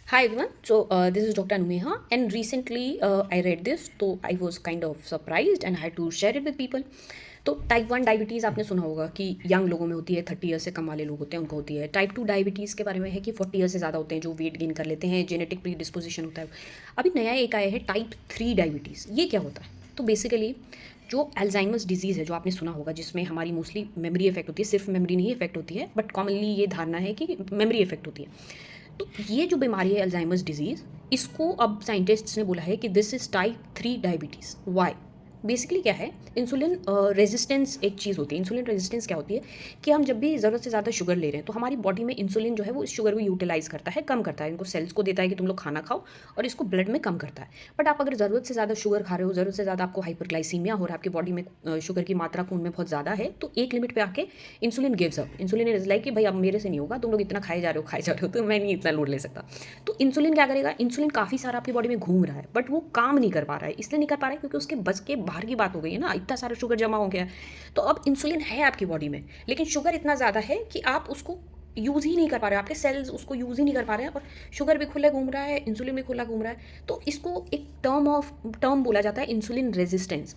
Hi everyone. This is Dr. Anumeha, and recently I read this, so I was kind of surprised and I had to share it with people. तो type 1 diabetes आपने सुना होगा कि young लोगों में होती है, 30 year से कम वाले लोग होते हैं उनको होती है। टाइप 2 डायबिटीज़ के बारे में है कि 40 ईयर से ज़्यादा होते हैं जो वेट गेन कर लेते हैं, जेनेटिक प्री डिस्पोजिशन होता है। अभी नया एक आया है टाइप 3 डायबिटीज़। ये क्या होता है? तो बेसिकली जो अल्जाइमर्स डिजीज़ है जो आपने सुना होगा, जिसमें हमारी मोस्टली मेमोरी इफेक्ट होती है, सिर्फ मेमोरी नहीं इफेक्ट होती है, बट कॉमनली ये धारणा है कि मेमोरी इफेक्ट होती है। तो ये जो बीमारी है अल्जाइमर्स डिजीज़, इसको अब साइंटिस्ट्स ने बोला है कि this is type 3 diabetes. Why? Basically क्या है, इंसुलिन रेजिस्टेंस एक चीज़ होती है। इंसुलिन रेजिस्टेंस क्या होती है कि हम जब भी ज़रूरत से ज़्यादा शुगर ले रहे हैं तो हमारी बॉडी में इंसुलिन जो है वो इस शुगर को यूटिलाइज करता है, कम करता है, इनको सेल्स को देता है कि तुम लोग खाना खाओ, और इसको ब्लड में कम करता है। बट आप अगर ज़रूरत से ज़्यादा शुगर खा रहे हो, ज़रूरत से ज़्यादा आपको हाइपरग्लाइसीमिया हो रहा है, आपकी बॉडी में शुगर की मात्रा खून में बहुत ज़्यादा है, तो एक लिमिट पे आके insulin gives up. Insulin is like कि भाई अब मेरे से नहीं होगा, तुम लोग इतना खाए जा रहे हो तो मैं नहीं इतना लोड ले सकता। तो इंसुलिन क्या करेगा, इंसुलिन काफ़ी सारा आपकी बॉडी में घूम रहा है बट वो काम नहीं कर पा रहा है। इसलिए नहीं कर पा रहा है क्योंकि उसके बस के बाहर की बात हो गई है ना, इतना सारा शुगर जमा हो गया है। तो अब इंसुलिन है आपकी बॉडी में, लेकिन शुगर इतना ज़्यादा है कि आप उसको यूज़ ही नहीं कर पा रहे, आपके सेल्स उसको यूज़ ही नहीं कर पा रहे हैं, और शुगर भी खुला घूम रहा है, इंसुलिन भी खुला घूम रहा है। तो इसको एक टर्म बोला जाता है इंसुलिन रेजिस्टेंस।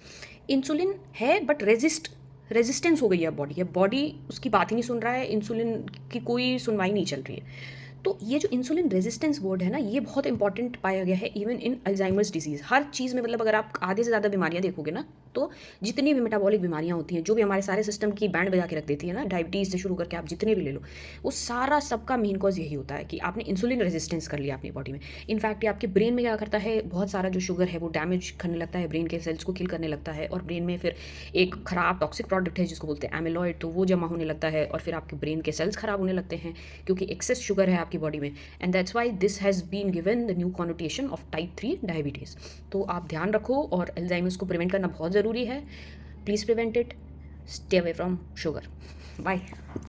इंसुलिन है बट रेजिस्टेंस हो गई है बॉडी, उसकी बात ही नहीं सुन रहा है, इंसुलिन की कोई सुनवाई नहीं चल रही है। तो ये जो इंसुलिन रेजिस्टेंस वर्ड है ना, ये बहुत इंपॉर्टेंट पाया गया है इवन इन अल्जाइमर्स डिजीज़। हर चीज़ में मतलब अगर आप आधे से ज़्यादा बीमारियां देखोगे ना, तो जितनी भी मेटाबॉलिक बीमारियां होती हैं जो भी हमारे सारे सिस्टम की बैंड बजा के रख देती है ना, डायबिटीज़ से शुरू करके आप जितने भी ले लो, वो सारा सबका मेन कॉज यही होता है कि आपने इंसुलिन रेजिस्टेंस कर लिया अपनी बॉडी में। इनफैक्ट ये आपके ब्रेन में क्या करता है, बहुत सारा जो शुगर है वो डैमेज करने लगता है, ब्रेन के सेल्स को किल करने लगता है, और ब्रेन में फिर एक खराब टॉक्सिक प्रोडक्ट है जिसको बोलते हैं एमिलॉइड, तो वो जमा होने लगता है और फिर आपके ब्रेन के सेल्स खराब होने लगते हैं क्योंकि एक्सेस शुगर है आपकी बॉडी में। And that's why this has been given the new connotation of type 3 diabetes. तो आप ध्यान रखो, और अल्जाइमर्स को प्रिवेंट करना बहुत ज़रूरी है। Please prevent it, stay away from sugar. Bye.